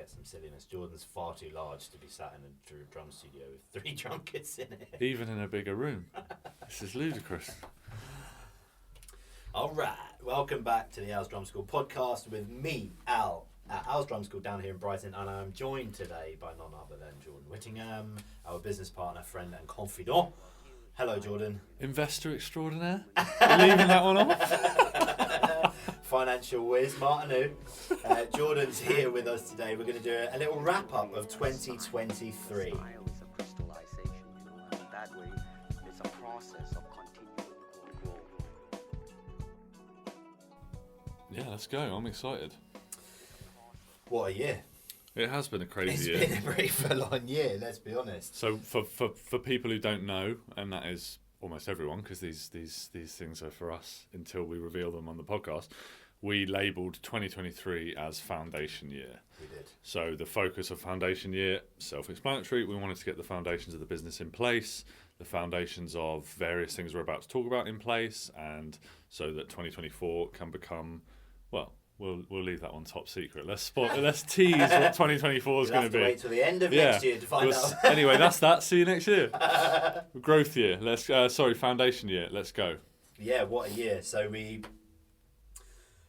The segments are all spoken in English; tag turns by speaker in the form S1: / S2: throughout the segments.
S1: get some silliness. Jordan's far too large to be sat in a drum studio with 3 drum kits in it.
S2: Even in a bigger room. This is ludicrous.
S1: All right, welcome back to the Al's Drum School podcast with me, Al, at Al's Drum School down here in Brighton, and I'm joined today by none other than Jordan Whittingham, our business partner, friend and confidant. Hello, Jordan.
S2: Investor extraordinaire? You're leaving that one off?
S1: Financial whiz, Martin. Jordan's here with us today. We're going to do a little wrap-up of 2023.
S3: Style is a crystallization, and that way it's a process of continuing growth.
S2: Yeah, let's go. I'm excited.
S1: What a year.
S2: It has been a crazy
S1: It's
S2: year.
S1: been a pretty full-on year, let's be honest.
S2: So for people who don't know, and that is almost everyone, because these things are for us until we reveal them on the podcast, we labelled 2023 as Foundation Year.
S1: We did.
S2: So the focus of Foundation Year, self-explanatory. We wanted to get the foundations of the business in place, the foundations of various things we're about to talk about in place, and so that 2024 can become, well, we'll leave that one top secret. Let's tease what 2024 is going to be.
S1: Wait till the end of next year to find out.
S2: Anyway, that's that. See you next year. Growth year. Foundation year. Let's go.
S1: Yeah, what a year. So we,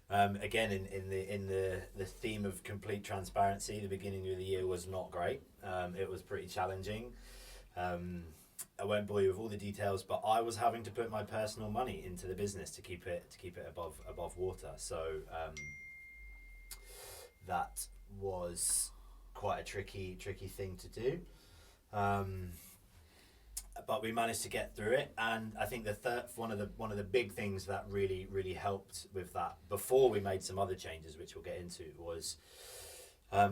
S1: again, in the theme of complete transparency, the beginning of the year was not great. It was pretty challenging. I won't bore you with all the details, but I was having to put my personal money into the business to keep it above water. So that was quite a tricky thing to do. But we managed to get through it, and I think one of the big things that really helped with that, before we made some other changes, which we'll get into, was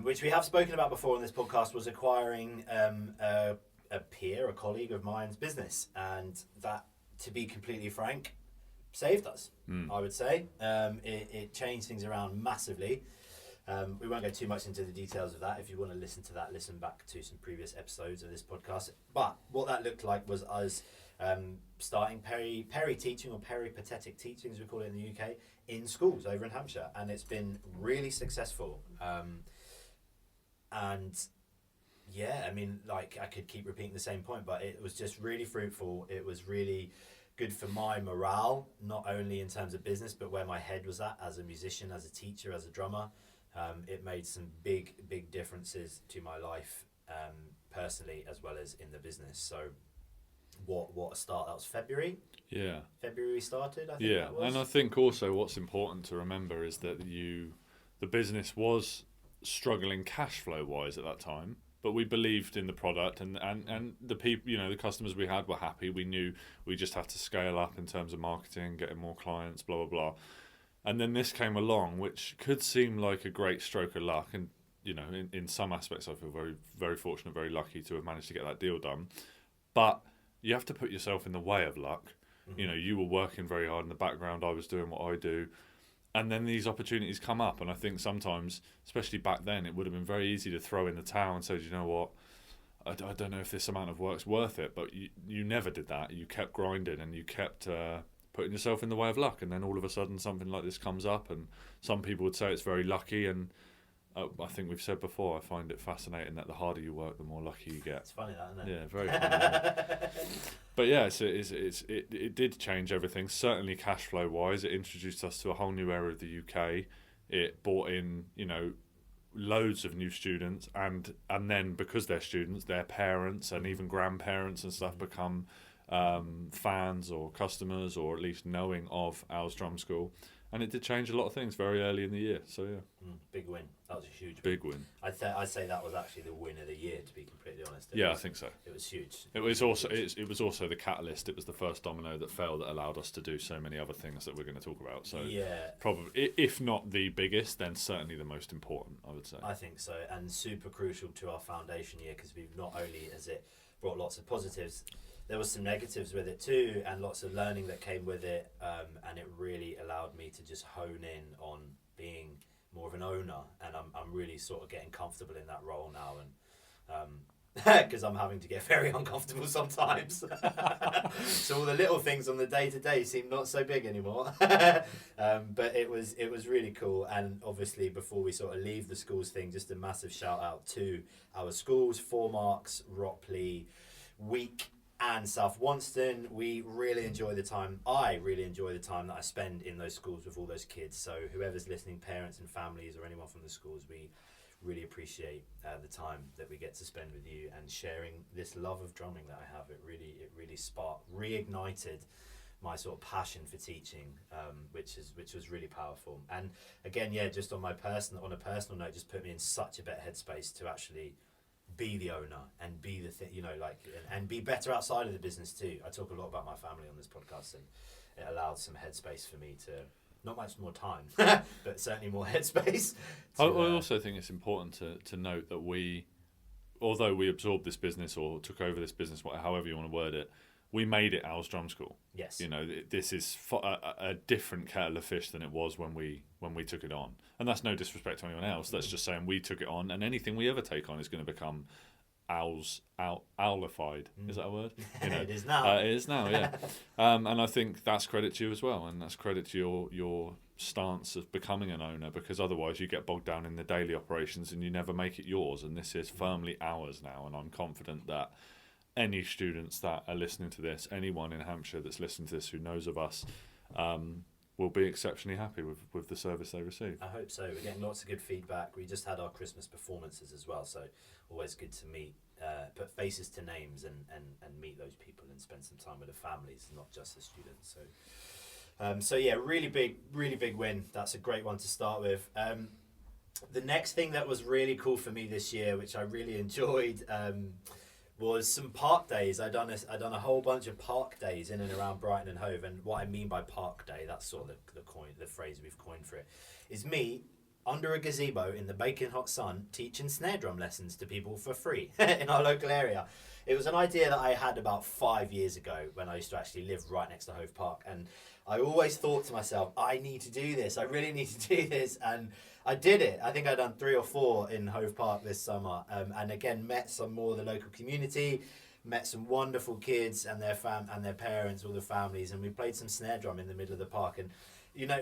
S1: which we have spoken about before on this podcast, was acquiring a colleague of mine's business, and that, to be completely frank, saved us. I would say it changed things around massively. We won't go too much into the details of that. If you want to listen to that, listen back to some previous episodes of this podcast. But what that looked like was us starting peri teaching, or peripatetic teaching as we call it in the UK, in schools over in Hampshire, and it's been really successful. And yeah, I mean, like, I could keep repeating the same point, but it was just really fruitful. It was really good for my morale, not only in terms of business, but where my head was at as a musician, as a teacher, as a drummer. It made some big differences to my life, personally, as well as in the business. So what a start. That was February?
S2: Yeah.
S1: February we started, I think.
S2: Yeah,
S1: that was.
S2: and I think also what's important to remember is that the business was struggling cash flow wise at that time, but we believed in the product, and the people, the customers we had were happy. We knew we just had to scale up in terms of marketing, getting more clients, blah, blah, blah. And then this came along, which could seem like a great stroke of luck. And, in some aspects, I feel very, very fortunate, very lucky to have managed to get that deal done. But you have to put yourself in the way of luck. Mm-hmm. You were working very hard in the background. I was doing what I do. And then these opportunities come up. And I think sometimes, especially back then, it would have been very easy to throw in the towel and say, you know what, I don't know if this amount of work's worth it. But you never did that. You kept grinding, and you kept putting yourself in the way of luck. And then all of a sudden something like this comes up, and some people would say it's very lucky. And I think we've said before, I find it fascinating that the harder you work, the more lucky you get.
S1: It's funny that, isn't it?
S2: Yeah, very funny. But yeah, it did change everything. Certainly cash flow wise, it introduced us to a whole new area of the UK. It brought in, loads of new students, and then because they're students, their parents and even grandparents and stuff become fans or customers, or at least knowing of Al's Drum School. And it did change a lot of things very early in the year. So yeah,
S1: big win. That was a huge
S2: big win.
S1: I'd say that was actually the win of the year, to be completely honest.
S2: I think so.
S1: It was huge.
S2: It was also the catalyst. It was the first domino that fell that allowed us to do so many other things that we're going to talk about. So
S1: yeah,
S2: probably, if not the biggest, then certainly the most important, I would say.
S1: I think so, and super crucial to our foundation year, because we've not only has it brought lots of positives, there was some negatives with it too, and lots of learning that came with it, and it really allowed me to just hone in on being more of an owner, and I'm really sort of getting comfortable in that role now, because I'm having to get very uncomfortable sometimes. So all the little things on the day-to-day seem not so big anymore. But it was really cool. And obviously, before we sort of leave the schools thing, just a massive shout out to our schools, 4 Marks, Ropley, Week, and South Wonston. We really enjoy the time. I really enjoy the time that I spend in those schools with all those kids. So whoever's listening, parents and families or anyone from the schools, we really appreciate the time that we get to spend with you and sharing this love of drumming that I have. It really reignited my sort of passion for teaching, which was really powerful. And again, just on a personal note, just put me in such a better headspace to actually be the owner and be the thing, and be better outside of the business too. I talk a lot about my family on this podcast, and it allowed some headspace for me to, not much more time, but certainly more headspace.
S2: I also think it's important to note that although we absorbed this business or took over this business, however you want to word it, we made it Al's Drum School.
S1: Yes.
S2: This is a different kettle of fish than it was when we took it on. And that's no disrespect to anyone else. That's just saying we took it on, and anything we ever take on is going to become owlified. Is that a word?
S1: It is now.
S2: It is now, yeah. And I think that's credit to you as well, and that's credit to your stance of becoming an owner, because otherwise you get bogged down in the daily operations and you never make it yours. And this is firmly ours now, and I'm confident that any students that are listening to this, anyone in Hampshire that's listening to this who knows of us, will be exceptionally happy with the service they receive.
S1: I hope so. We're getting lots of good feedback. We just had our Christmas performances as well, so always good to put faces to names and meet those people and spend some time with the families, not just the students. So really big win. That's a great one to start with. The next thing that was really cool for me this year, which I really enjoyed, was some park days. I done a whole bunch of park days in and around Brighton and Hove. And what I mean by park day, that's sort of the phrase we've coined for it, is me under a gazebo in the baking hot sun teaching snare drum lessons to people for free in our local area. It was an idea that I had about 5 years ago when I used to actually live right next to Hove Park, and I always thought to myself, I need to do this. I really need to do this. And I did it. I think I'd done 3 or 4 in Hove Park this summer. And again, met some more of the local community, met some wonderful kids and their parents, all the families, and we played some snare drum in the middle of the park. And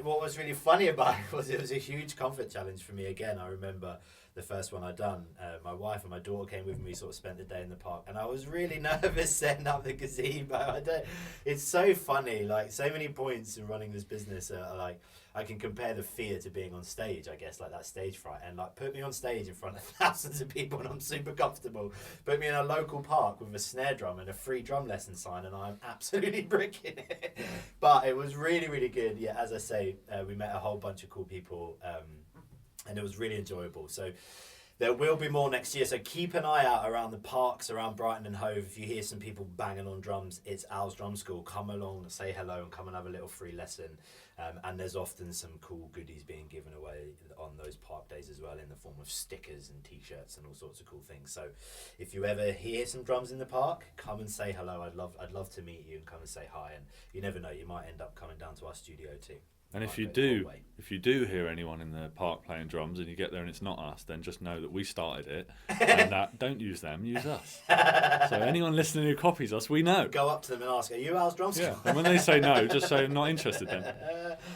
S1: what was really funny about it was a huge comfort challenge for me. Again, I remember the first one I'd done, my wife and my daughter came with me, sort of spent the day in the park, and I was really nervous setting up the gazebo. It's so funny, like so many points in running this business are like, I can compare the fear to being on stage, I guess, like that stage fright, and like put me on stage in front of thousands of people and I'm super comfortable. Put me in a local park with a snare drum and a free drum lesson sign and I'm absolutely bricking it. But it was really, really good. Yeah, as I say, we met a whole bunch of cool people, and it was really enjoyable. So there will be more next year. So keep an eye out around the parks, around Brighton and Hove. If you hear some people banging on drums, it's Al's Drum School. Come along, say hello, and come and have a little free lesson. And there's often some cool goodies being given away on those park days as well, in the form of stickers and t-shirts and all sorts of cool things. So if you ever hear some drums in the park, come and say hello. I'd love to meet you and come and say hi. And you never know, you might end up coming down to our studio too.
S2: And if you do hear anyone in the park playing drums and you get there and it's not us, then just know that we started it, and that don't use them, use us. So anyone listening who copies us, we know.
S1: Go up to them and ask, "Are you Al's Drum School?"
S2: Yeah. And when they say no, just say I'm not interested. Then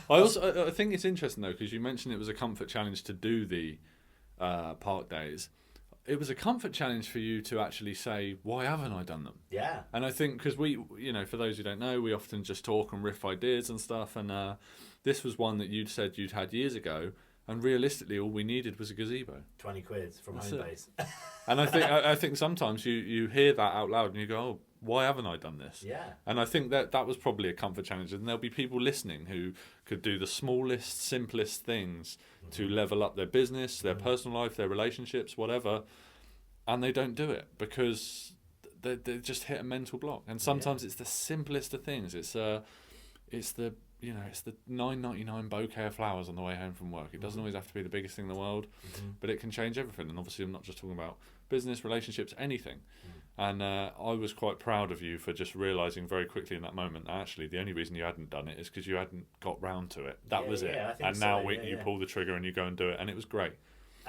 S2: I think it's interesting though, because you mentioned it was a comfort challenge to do the park days. It was a comfort challenge for you to actually say, why haven't I done them?
S1: Yeah.
S2: And I think because we, for those who don't know, we often just talk and riff ideas and stuff, and this was one that you'd said you'd had years ago, and realistically all we needed was a gazebo.
S1: 20 quid from
S2: That's
S1: home
S2: it.
S1: base.
S2: And I think sometimes you hear that out loud and you go, oh, why haven't I done this?
S1: Yeah.
S2: And I think that was probably a comfort challenge, and there'll be people listening who could do the smallest, simplest things to level up their business, their personal life, their relationships, whatever, and they don't do it because they just hit a mental block. And sometimes it's the simplest of things. It's the $9.99 bouquet of flowers on the way home from work. It doesn't always have to be the biggest thing in the world, but it can change everything. And obviously I'm not just talking about business, relationships, anything. And I was quite proud of you for just realising very quickly in that moment that actually the only reason you hadn't done it is because you hadn't got round to it. That was it.
S1: I think
S2: And
S1: so.
S2: now you pull the trigger and you go and do it, and it was great.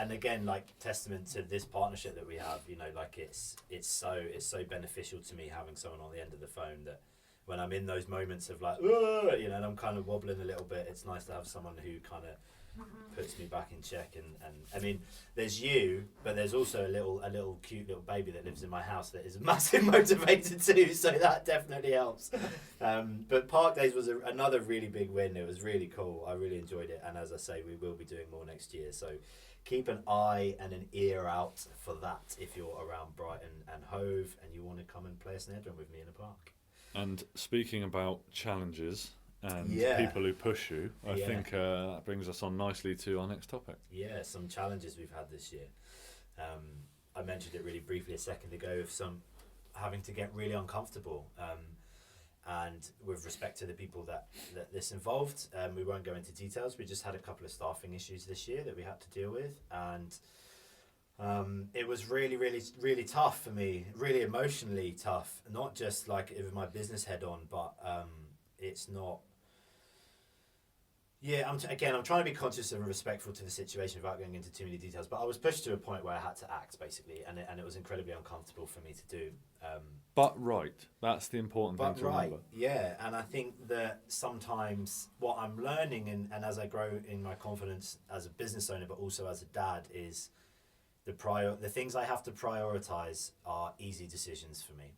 S1: and again, like testament to this partnership that we have, you know, like it's so beneficial to me having someone on the end of the phone that when I'm in those moments of like, "Ugh," you know, and I'm kind of wobbling a little bit, it's nice to have someone who kind of puts me back in check. And I mean, there's you, but there's also a little cute little baby that lives in my house that is a massive motivator too, so that definitely helps. But Park Days was another really big win. It was really cool. I really enjoyed it, and as I say, we will be doing more next year, so keep an eye and an ear out for that if you're around Brighton and Hove and you want to come and play a snare drum with me in a park.
S2: And speaking about challenges and
S1: Yeah.
S2: people who push you, I
S1: Yeah.
S2: think that brings us on nicely to our next topic.
S1: Yeah, some challenges we've had this year. I mentioned it really briefly a second ago of some having to get really uncomfortable. And with respect to the people that this involved, we won't go into details. We just had a couple of staffing issues this year that we had to deal with. And it was really, really, really tough for me, really emotionally tough. Not just like with my business head on, but it's not. Yeah, I'm trying to be conscious and respectful to the situation without going into too many details. But I was pushed to a point where I had to act, basically, and it was incredibly uncomfortable for me to do.
S2: But right, that's the important thing to remember.
S1: Yeah, and I think that sometimes what I'm learning, and as I grow in my confidence as a business owner, but also as a dad, is the things I have to prioritize are easy decisions for me.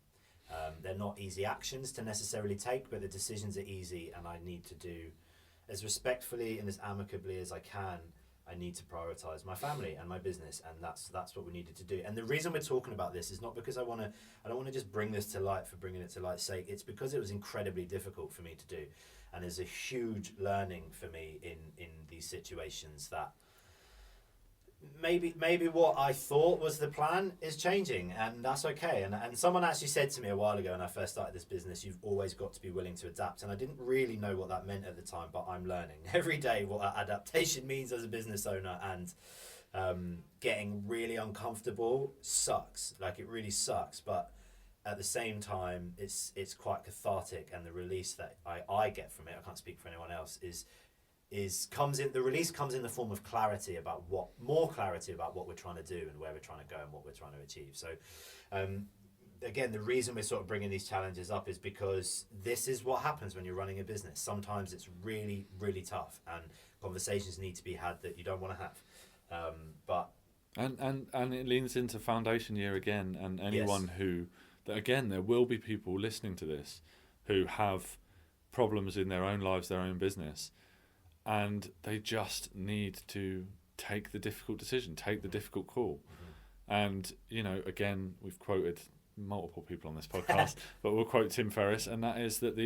S1: They're not easy actions to necessarily take, but the decisions are easy, and I need to do as respectfully and as amicably as I can. I need to prioritize my family and my business, and that's what we needed to do. And the reason we're talking about this is not because I don't want to just bring this to light for bringing it to light's sake. It's because it was incredibly difficult for me to do, and there's a huge learning for me in these situations that maybe what I thought was the plan is changing, and that's okay. And someone actually said to me a while ago when I first started this business, you've always got to be willing to adapt. And I didn't really know what that meant at the time, but I'm learning every day what adaptation means as a business owner. And getting really uncomfortable sucks. Like, it really sucks. But at the same time, it's quite cathartic, and the release that I get from it, I can't speak for anyone else, the release comes in the form of clarity about what we're trying to do and where we're trying to go and what we're trying to achieve. So again, the reason we're sort of bringing these challenges up is because this is what happens when you're running a business. Sometimes it's really, really tough, and conversations need to be had that you don't want to have.
S2: And it leans into foundation year again, and anyone again, there will be people listening to this who have problems in their own lives, their own business, and they just need to take the difficult decision, take the difficult call. And, you know, again, we've quoted multiple people on this podcast, but we'll quote Tim Ferriss, and that is that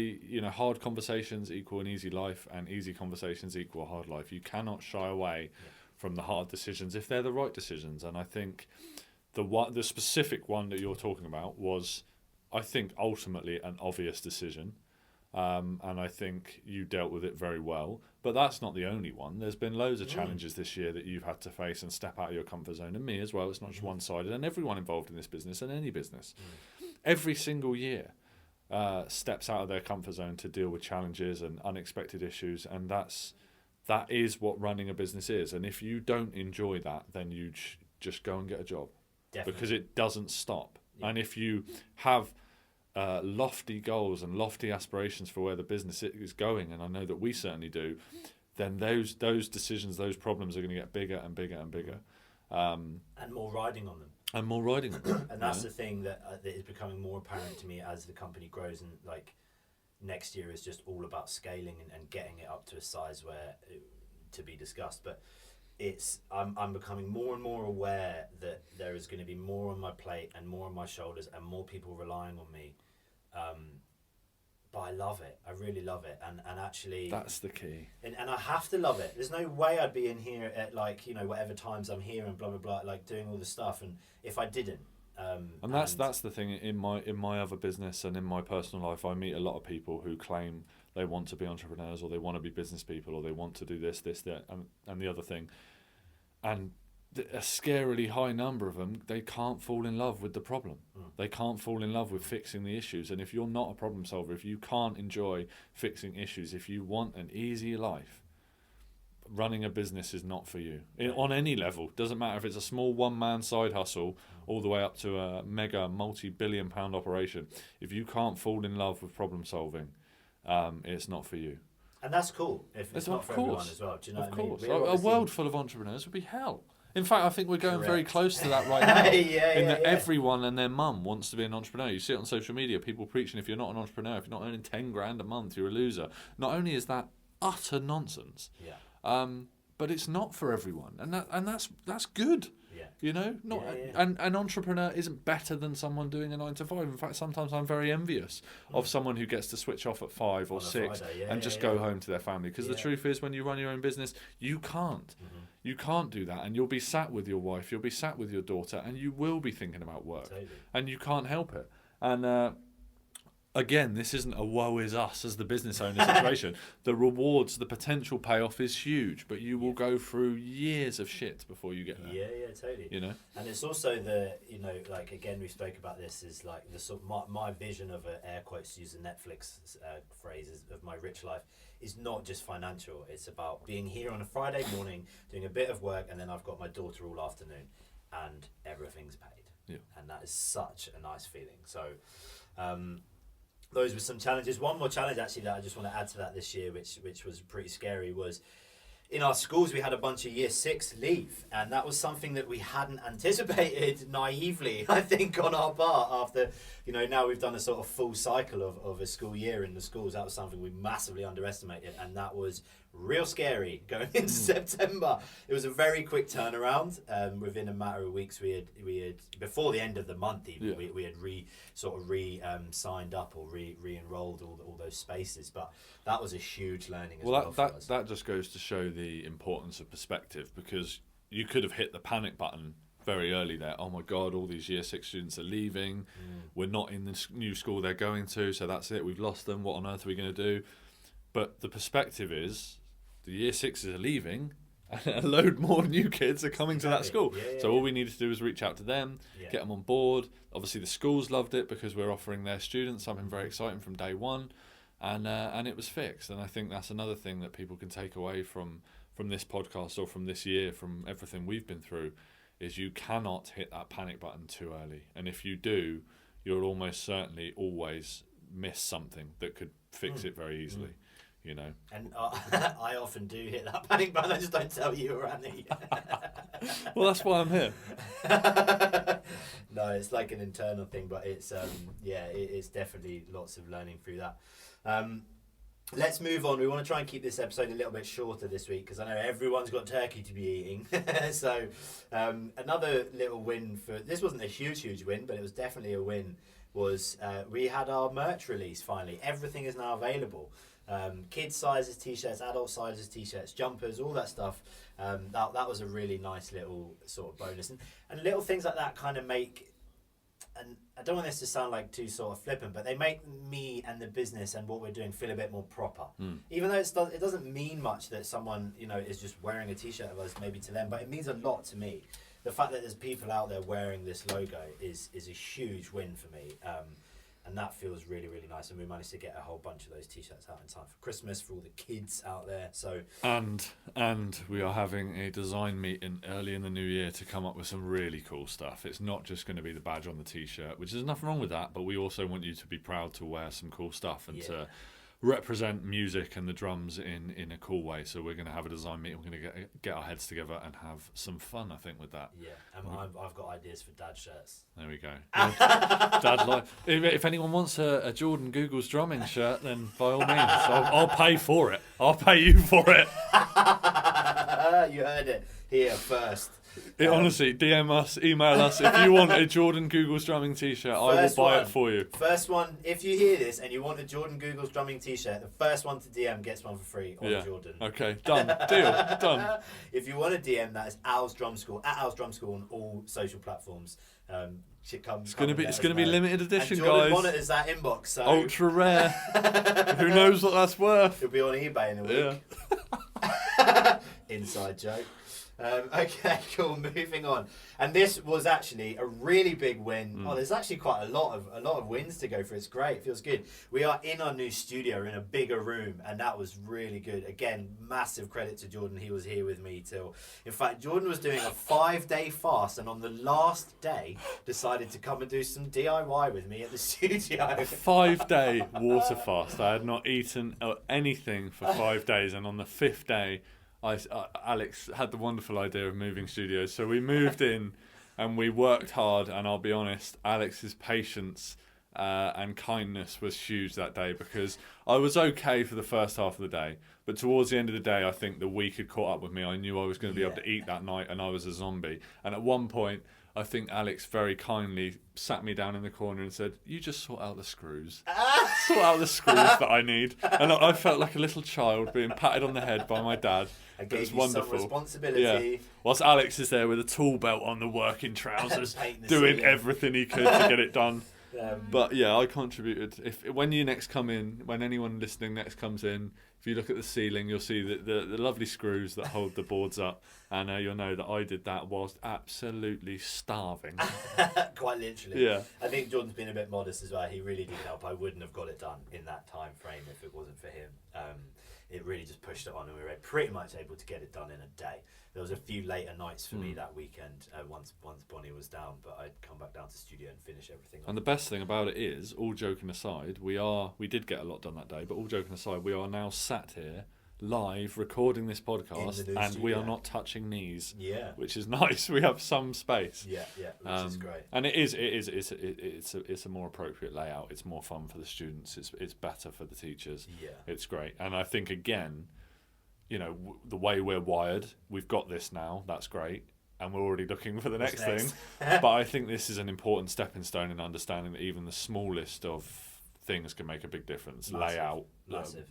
S2: hard conversations equal an easy life, and easy conversations equal a hard life. You cannot shy away from the hard decisions if they're the right decisions. And I think the specific one that you're talking about was, I think, ultimately an obvious decision. And I think you dealt with it very well. But that's not the only one. There's been loads of challenges this year that you've had to face and step out of your comfort zone, and me as well. It's not just one-sided, and everyone involved in this business and any business. Every single year steps out of their comfort zone to deal with challenges and unexpected issues, and that is what running a business is. And if you don't enjoy that, then you just go and get a job. Definitely. Because it doesn't stop. Yeah. And if you have lofty goals and lofty aspirations for where the business is going, and I know that we certainly do, then those decisions, those problems are going to get bigger and bigger and bigger.
S1: And more riding on them. And that's the thing that is becoming more apparent to me as the company grows, and like next year is just all about scaling and getting it up to a size where to be discussed. But I'm becoming more and more aware that there is going to be more on my plate and more on my shoulders and more people relying on me. But I love it. I really love it. And actually, that's the key. And I have to love it. There's no way I'd be in here at whatever times I'm here and blah blah blah, like doing all this stuff. And if I didn't. And that's the thing in my other business and in my personal life. I meet a lot of people who claim they want to be entrepreneurs, or they want to be business people, or they want to do this, that, and the other thing. And a scarily high number of them, they can't fall in love with the problem. They can't fall in love with fixing the issues. And if you're not a problem solver, if you can't enjoy fixing issues, if you want an easy life,
S2: running a business is not for you on any level. Doesn't matter if it's a small one-man side hustle all the way up to a mega multi-billion pound operation. If you can't fall in love with problem solving, it's not for you.
S1: And that's cool if it's not for everyone as well. Do you know what I mean?
S2: Of course. A world full of entrepreneurs would be hell. In fact, I think we're going very close to that right now. Everyone and their mum wants to be an entrepreneur. You see it on social media, people preaching if you're not an entrepreneur, if you're not earning 10 grand a month, you're a loser. Not only is that utter nonsense, but it's not for everyone, and that's good. You know, and an entrepreneur isn't better than someone doing a 9 to 5. In fact, sometimes I'm very envious of someone who gets to switch off at 5 or 6 and just go home to their family. Because the truth is, when you run your own business, you can't. You can't do that, and you'll be sat with your wife, you'll be sat with your daughter, and you will be thinking about work, and you can't help it. And again, this isn't a woe is us as the business owner situation. The rewards, the potential payoff is huge, but you will go through years of shit before you get there.
S1: Yeah, totally.
S2: You know,
S1: and it's also like again, we spoke about this, is like the sort of my vision of a air quotes to use the Netflix phrases of my rich life is not just financial. It's about being here on a Friday morning, doing a bit of work, and then I've got my daughter all afternoon, and everything's paid. And that is such a nice feeling. So. Those were some challenges. One more challenge actually that I just want to add to that this year, which was pretty scary, was in our schools we had a bunch of year 6 leave, and that was something that we hadn't anticipated naively, I think, on our part. After now we've done a sort of full cycle of a school year in the schools. That was something we massively underestimated, and that was real scary going into September. It was a very quick turnaround. Within a matter of weeks, we had before the end of the month even, we had signed up or re-enrolled all those spaces. But that was a huge learning as well.
S2: That just goes to show the importance of perspective, because you could have hit the panic button very early there. Oh my God, all these year 6 students are leaving. We're not in the new school they're going to, so that's it. We've lost them. What on earth are we going to do? But the perspective is, the year 6s are leaving, and a load more new kids are coming to that school. So all we needed to do was reach out to them, get them on board. Obviously, the schools loved it because we're offering their students something very exciting from day one, and it was fixed. And I think that's another thing that people can take away from this podcast or from this year, from everything we've been through, is you cannot hit that panic button too early. And if you do, you'll almost certainly always miss something that could fix it very easily. You know,
S1: and I often do hit that panic button. I just don't tell you or Annie.
S2: Well, that's why I'm here.
S1: No, it's like an internal thing, but it's it's definitely lots of learning through that. Let's move on. We want to try and keep this episode a little bit shorter this week because I know everyone's got turkey to be eating. So another little win for this wasn't a huge win, but it was definitely a win. Was we had our merch release finally. Everything is now available. Kids sizes t-shirts, adult sizes t-shirts, jumpers, all that stuff. That was a really nice little sort of bonus, and little things like that kind of make, and I don't want this to sound like too sort of flippant, but they make me and the business and what we're doing feel a bit more proper. Even though it doesn't mean much that someone is just wearing a t-shirt of us, maybe to them, but it means a lot to me. The fact that there's people out there wearing this logo is a huge win for me. And that feels really, really nice. And we managed to get a whole bunch of those t-shirts out in time for Christmas for all the kids out there. So
S2: and we are having a design meeting early in the new year to come up with some really cool stuff. It's not just going to be the badge on the t-shirt, which there's nothing wrong with that, but we also want you to be proud to wear some cool stuff and to represent music and the drums in a cool way. So we're going to have a design meeting. We're going to get our heads together and have some fun, I think, with that.
S1: Yeah, and I've got ideas for dad shirts.
S2: There we go. Dad, if anyone wants a Jordan Google's drumming shirt, then by all means, I'll pay for it. I'll pay you for it.
S1: You heard it here first.
S2: Honestly, DM us, email us. If you want a Jordan Google's drumming t-shirt, I will buy it for you.
S1: First one, if you hear this and you want a Jordan Google's drumming t-shirt, the first one to DM gets one for free on Jordan.
S2: Okay, done. Deal. Done.
S1: If you want to DM, that is Al's Drum School, at Al's Drum School on all social platforms. It's going to be limited edition,
S2: and
S1: Jordan
S2: guys.
S1: monitors that inbox. So.
S2: Ultra rare. Who knows what that's worth?
S1: It'll be on eBay in a week.
S2: Yeah.
S1: Inside joke. Okay, cool. Moving on, and this was actually a really big win. Oh, there's actually quite a lot of wins to go for. It's great. It feels good. We are in our new studio in a bigger room, and that was really good. Again, massive credit to Jordan. He was here with me till. In fact, Jordan was doing a 5-day fast, and on the last day, decided to come and do some DIY with me at the studio.
S2: A 5-day water fast. I had not eaten anything for 5 days, and on the 5th day, Alex had the wonderful idea of moving studios. So we moved in and we worked hard, and I'll be honest, Alex's patience and kindness was huge that day, because I was okay for the first half of the day, but towards the end of the day I think the week had caught up with me. I knew I was going to be able to eat that night, and I was a zombie. And at one point I think Alex very kindly sat me down in the corner and said, "You just sort out the screws. Sort out the screws that I need." And I felt like a little child being patted on the head by my dad.
S1: I
S2: It was
S1: gave you
S2: wonderful.
S1: some responsibility.
S2: Yeah. Whilst Alex is there with a tool belt on, the working trousers,
S1: Painting the
S2: doing
S1: ceiling.
S2: everything he could to get it done. But yeah, I contributed. When you next come in, when anyone listening next comes in, if you look at the ceiling, you'll see the lovely screws that hold the boards up, and you'll know that I did that whilst absolutely starving.
S1: Quite literally.
S2: Yeah.
S1: I think Jordan's been a bit modest as well. He really did help. I wouldn't have got it done in that time frame if it wasn't for him. It really just pushed it on, and we were pretty much able to get it done in a day. There was a few later nights for me that weekend once Bonnie was down, but I'd come back down to the studio and finish everything off.
S2: And the best thing about it is, all joking aside, we did get a lot done that day, but all joking aside, we are now sat here live recording this podcast,
S1: In the new
S2: and we are
S1: studio.
S2: not touching knees.
S1: Yeah.
S2: Which is nice. We have some space.
S1: Yeah, which is great.
S2: And it's a more appropriate layout. It's more fun for the students. It's better for the teachers.
S1: Yeah.
S2: It's great. And I think, again, the way we're wired, we've got this now. That's great. And we're already looking for the
S1: What's
S2: next thing. But I think this is an important stepping stone in understanding that even the smallest of things can make a big difference.
S1: Massive.
S2: Layout,
S1: Massive.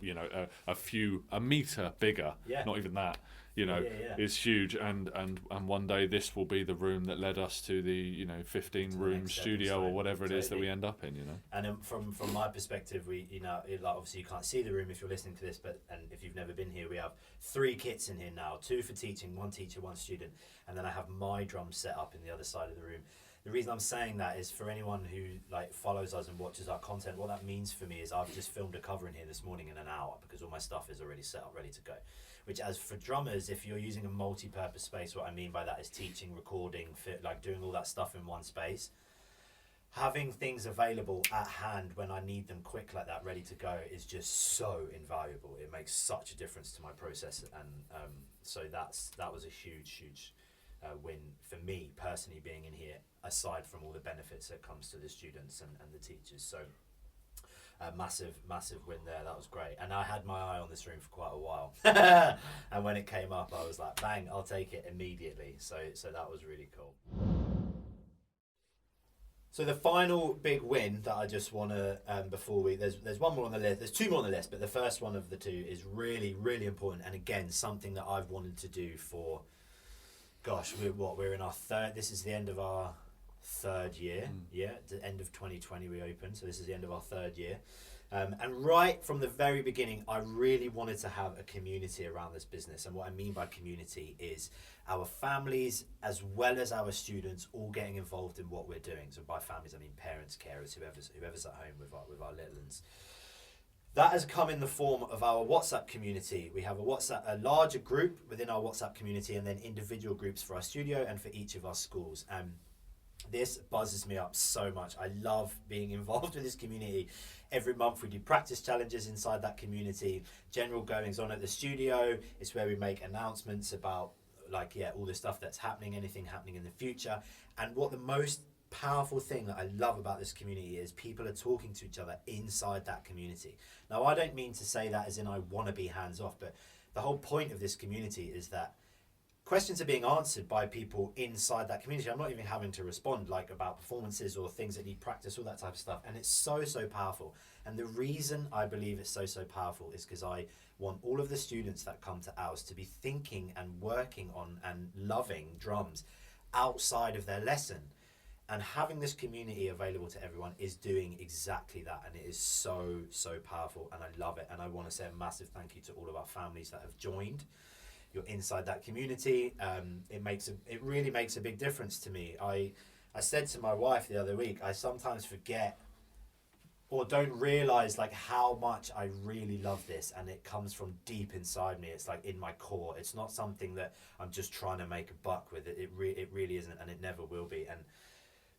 S2: a metre bigger,
S1: Yeah.
S2: not even that,
S1: Yeah.
S2: is huge. And one day this will be the room that led us to the 15 room
S1: next
S2: studio
S1: stepping
S2: or whatever it is that
S1: totally.
S2: we end up in.
S1: And from my perspective, we like obviously you can't see the room if you're listening to this, and if you've never been here, we have 3 kits in here now, 2 for teaching, 1 teacher, 1 student, and then I have my drum set up in the other side of the room. The reason I'm saying that is for anyone who follows us and watches our content, what that means for me is I've just filmed a cover in here this morning in an hour because all my stuff is already set up, ready to go. Which, as for drummers, if you're using a multi-purpose space, what I mean by that is teaching, recording, doing all that stuff in one space. Having things available at hand when I need them quick like that, ready to go, is just so invaluable. It makes such a difference to my process, and so that was a huge win for me personally, being in here, aside from all the benefits that comes to the students and the teachers. So massive win there. That was great, and I had my eye on this room for quite a while. And when it came up, I was like, bang, I'll take it immediately. So that was really cool. So the final big win that I just want to, before there's one more on the list, there's 2 more on the list, but the first one of the 2 is really, really important, and again, something that I've wanted to do for, gosh, we're in our third, this is the end of our 3rd year, the end of 2020 we opened, so this is the end of our 3rd year. And right from the very beginning, I really wanted to have a community around this business. And what I mean by community is our families as well as our students all getting involved in what we're doing. So by families, I mean parents, carers, whoever's at home with our little ones. That has come in the form of our WhatsApp community. We have a larger group within our WhatsApp community, and then individual groups for our studio and for each of our schools. This buzzes me up so much. I love being involved with this community. Every month we do practice challenges inside that community, general goings on at the studio. It's where we make announcements about all the stuff that's happening, anything happening in the future. And what the most powerful thing that I love about this community is people are talking to each other inside that community. Now, I don't mean to say that as in I want to be hands off, but the whole point of this community is that questions are being answered by people inside that community. I'm not even having to respond about performances or things that need practice, all that type of stuff. And it's so powerful. And the reason I believe it's so powerful is because I want all of the students that come to ours to be thinking and working on and loving drums outside of their lesson. And having this community available to everyone is doing exactly that. And it is so powerful, and I love it. And I want to say a massive thank you to all of our families that have joined. you're inside that community. It really makes a big difference to me. I said to my wife the other week, I sometimes forget or don't realize like how much I really love this, and it comes from deep inside me. It's like in my core. It's not something that I'm just trying to make a buck with. It really isn't, and it never will be. And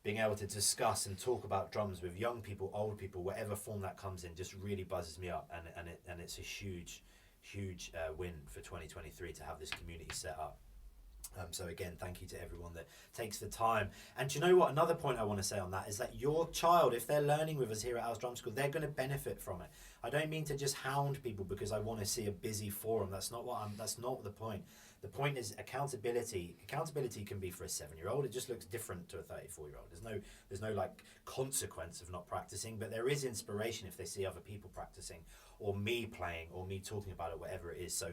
S1: being able to discuss and talk about drums with young people, old people, whatever form that comes in, just really buzzes me up, and it's a huge win for 2023 to have this community set up. So again, thank you to everyone that takes the time. And do you know what? Another point I want to say on that is that your child, if they're learning with us here at Alex Drum School, they're going to benefit from it. I don't mean to just hound people because I want to see a busy forum. That's not the point. The point is accountability. Accountability can be for a 7-year-old. It just looks different to a 34-year-old. There's no like consequence of not practicing, but there is inspiration if they see other people practicing, or me playing, or me talking about it, whatever it is. So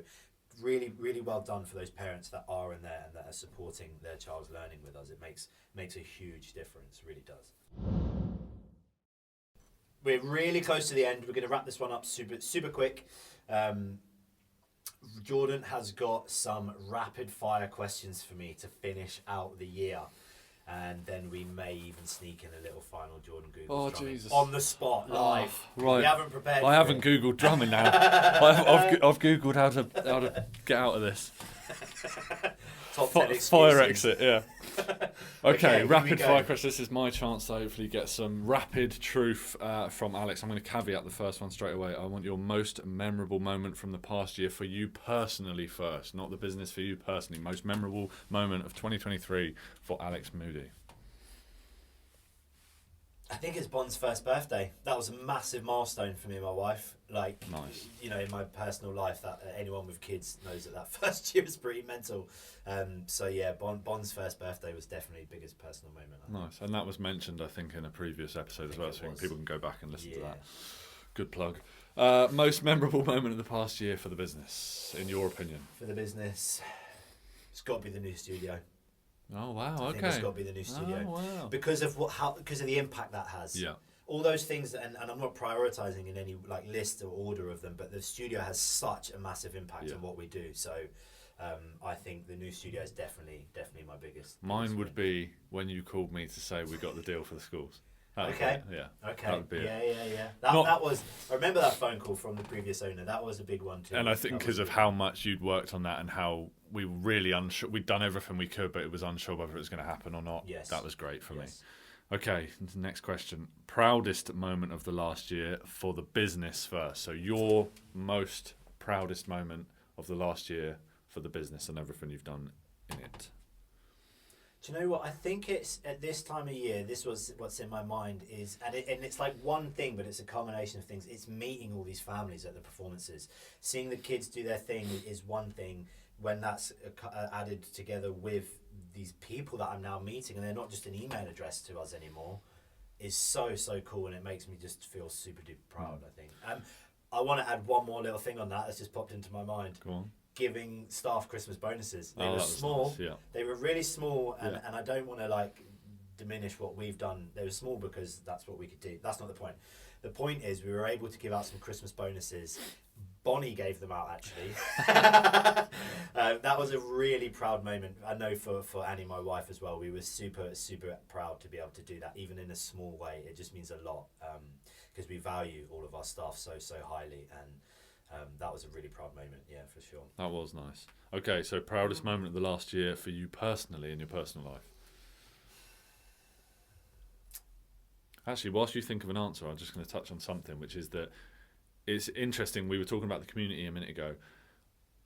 S1: really, really well done for those parents that are in there and that are supporting their child's learning with us. It makes a huge difference, really does. We're really close to the end. We're going to wrap this one up super quick. Jordan has got some rapid fire questions for me to finish out the year. And then we may even sneak in a little final Jordan Google
S2: Jesus.
S1: on the spot, live.
S2: Right.
S1: We haven't prepared.
S2: I haven't Googled drumming now. I've Googled how to get out of this.
S1: Top 10 excuses.
S2: Fire exit, yeah. Okay,
S1: here
S2: rapid
S1: we go.
S2: fire question. This is my chance to hopefully get some rapid truth from Alex. I'm going to caveat the first one straight away. I want your most memorable moment from the past year for you personally first, not the business, for you personally. Most memorable moment of 2023 for Alex Moody.
S1: I think it's Bond's first birthday. That was a massive milestone for me and my wife. Like,
S2: Nice.
S1: You know, in my personal life, that anyone with kids knows that first year was pretty mental. So yeah, Bond's first birthday was definitely the biggest personal moment.
S2: Nice, and that was mentioned, I think, in a previous episode as well, so people can go back and listen to that. Good plug. Most memorable moment of the past year for the business, in your opinion?
S1: For the business, it's got to be the new studio.
S2: Oh wow!
S1: I
S2: Okay.
S1: think it's got to be the new studio.
S2: Oh wow!
S1: Because of the impact that has.
S2: Yeah.
S1: All those things, and I'm not prioritizing in any like list or order of them, but the studio has such a massive impact on what we do. So I think the new studio is definitely my biggest.
S2: Mine would be when you called me to say we got the deal for the schools.
S1: Okay.
S2: Yeah.
S1: Okay.
S2: That would be
S1: Yeah. That was. I remember that phone call from the previous owner. That was a big one too.
S2: And I think because of how much you'd worked on that and how we were really unsure, we'd done everything we could, but it was unsure whether it was going to happen or not.
S1: Yes.
S2: That was great for me. Okay, next question. Proudest moment of the last year for the business first. So your most proudest moment of the last year for the business and everything you've done in it.
S1: Do you know what? I think it's at this time of year, this was what's in my mind is, and it's like one thing, but it's a combination of things. It's meeting all these families at the performances. Seeing the kids do their thing is one thing. When that's added together with these people that I'm now meeting, and they're not just an email address to us anymore, is so cool, and it makes me just feel super duper proud. I think. I want to add one more little thing on that that's just popped into my mind.
S2: Go on.
S1: Giving staff Christmas bonuses. They were
S2: that was
S1: small.
S2: nice, yeah.
S1: They were really small, and I don't want to like diminish what we've done. They were small because that's what we could do. That's not the point. The point is we were able to give out some Christmas bonuses. Bonnie gave them out actually. That was a really proud moment. I know for Annie, my wife, as well. We were super proud to be able to do that, even in a small way. It just means a lot because we value all of our staff so highly, and that was a really proud moment. Yeah, for sure.
S2: That was nice. Okay, so proudest moment of the last year for you personally in your personal life. Actually, whilst you think of an answer, I'm just going to touch on something, which is that it's interesting. We were talking about the community a minute ago.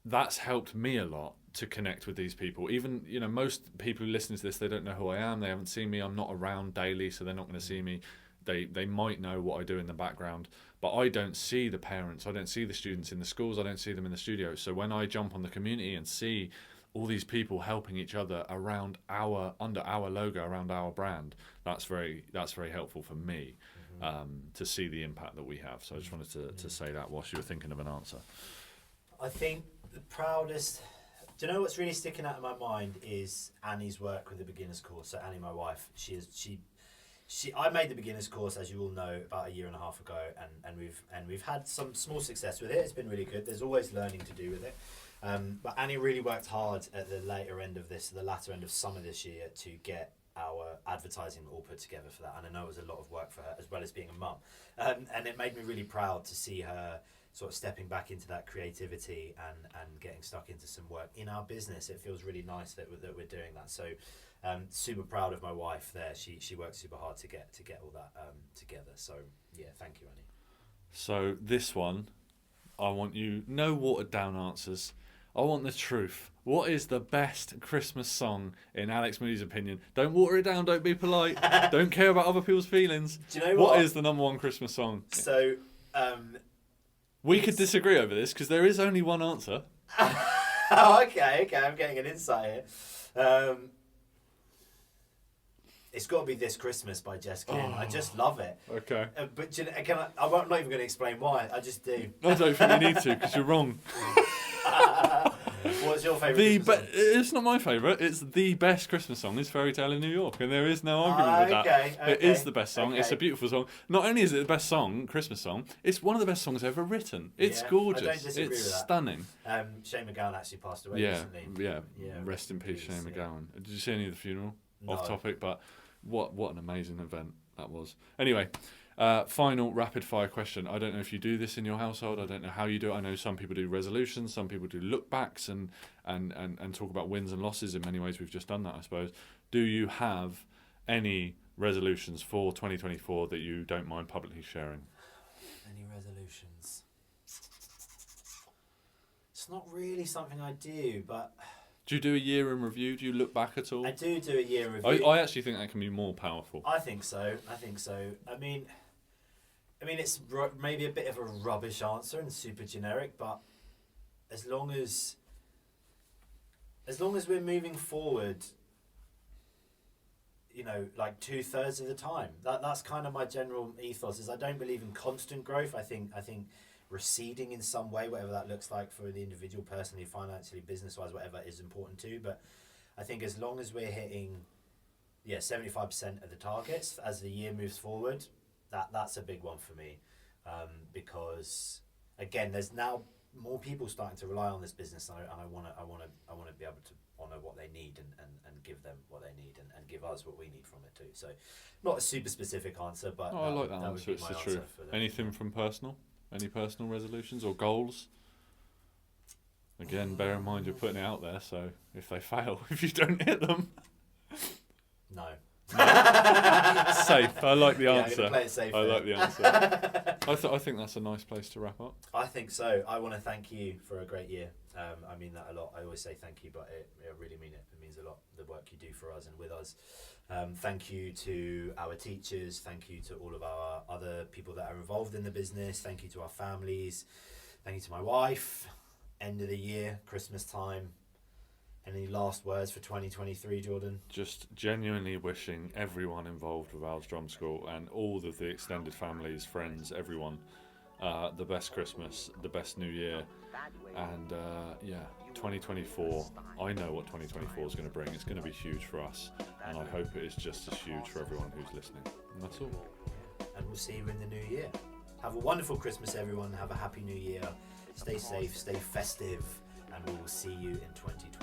S2: That's helped me a lot to connect with these people. Even, most people who listen to this, they don't know who I am. They haven't seen me. I'm not around daily, so they're not going to see me. They might know what I do in the background, but I don't see the parents. I don't see the students in the schools. I don't see them in the studio. So when I jump on the community and see all these people helping each other under our logo, around our brand, that's very helpful for me. To see the impact that we have. So I just wanted to say that whilst you were thinking of an answer.
S1: I think the proudest... Do you know what's really sticking out in my mind is Annie's work with the beginners course. So Annie, my wife, I made the beginners course, as you all know, about a year and a half ago, and we've had some small success with it. It's been really good. There's always learning to do with it. But Annie really worked hard at the latter end of summer this year to get our advertising all put together for that, and I know it was a lot of work for her as well as being a mum, and it made me really proud to see her sort of stepping back into that creativity and getting stuck into some work in our business. It feels really nice that we're doing that. So super proud of my wife there. She worked super hard to get all that together. So yeah, thank you, Annie.
S2: So this one, I want no watered down answers. I want the truth. What is the best Christmas song in Alex Moody's opinion? Don't water it down, don't be polite. Don't care about other people's feelings.
S1: Do you know what?
S2: What is the number one Christmas song?
S1: So
S2: we could disagree over this because there is only one answer.
S1: Oh, okay, I'm getting an insight here. It's got to be This Christmas by Jess Glynn. I just love it.
S2: Okay.
S1: But I'm not even going to explain why. I just do.
S2: I don't think you need to because you're wrong.
S1: What's your favourite Christmas song?
S2: It's not my favourite. It's the best Christmas song. It's Fairy Tale in New York, and there is no argument with that.
S1: Okay.
S2: It is the best song.
S1: Okay.
S2: It's a beautiful song. Not only is it the best song, Christmas song, it's one of the best songs ever written. It's gorgeous.
S1: I don't disagree
S2: it's
S1: with that.
S2: stunning.
S1: Shane McGowan actually passed away
S2: Yeah,
S1: recently.
S2: yeah. Rest in peace, Shane McGowan. Did you see any of the funeral?
S1: No.
S2: Off topic, but what an amazing event that was. Anyway. Final rapid fire question. I don't know if you do this in your household. I don't know how you do it. I know some people do resolutions, some people do look backs and talk about wins and losses. In many ways, we've just done that, I suppose. Do you have any resolutions for 2024 that you don't mind publicly sharing?
S1: Any resolutions? It's not really something I do, but
S2: Do you do a year in review? Do you look back at all?
S1: I do a year in review.
S2: I actually think that can be more powerful.
S1: I think so. I mean, it's maybe a bit of a rubbish answer and super generic, but as long as we're moving forward, like 2/3 of the time, that's kind of my general ethos. Is I don't believe in constant growth. I think receding in some way, whatever that looks like for the individual, personally, financially, business-wise, whatever, is important too. But I think as long as we're hitting 75% of the targets as the year moves forward, that's a big one for me, because again, there's now more people starting to rely on this business, and I want to be able to honour what they need and give them what they need and give us what we need from it too. So, not a super specific answer, but
S2: I like that answer. It's the truth. Anything from personal? Any personal resolutions or goals? Again, bear in mind you're putting it out there, so if they fail, if you don't hit them,
S1: no.
S2: Safe. I like the answer.
S1: I'm gonna play it safe.
S2: I like the answer. I think that's a nice place to wrap up.
S1: I think so. I want to thank you for a great year. I mean that a lot. I always say thank you, but I really mean it. It means a lot, the work you do for us and with us. Thank you to our teachers. Thank you to all of our other people that are involved in the business. Thank you to our families. Thank you to my wife. End of the year, Christmas time. Any last words for 2023, Jordan?
S2: Just genuinely wishing everyone involved with Al's Drum School and all of the extended families, friends, everyone, the best Christmas, the best New Year, and 2024. I know what 2024 is going to bring. It's going to be huge for us, and I hope it is just as huge for everyone who's listening. And that's all.
S1: And we'll see you in the new year. Have a wonderful Christmas, everyone. Have a happy new year. Stay safe, stay festive, and we will see you in 2024.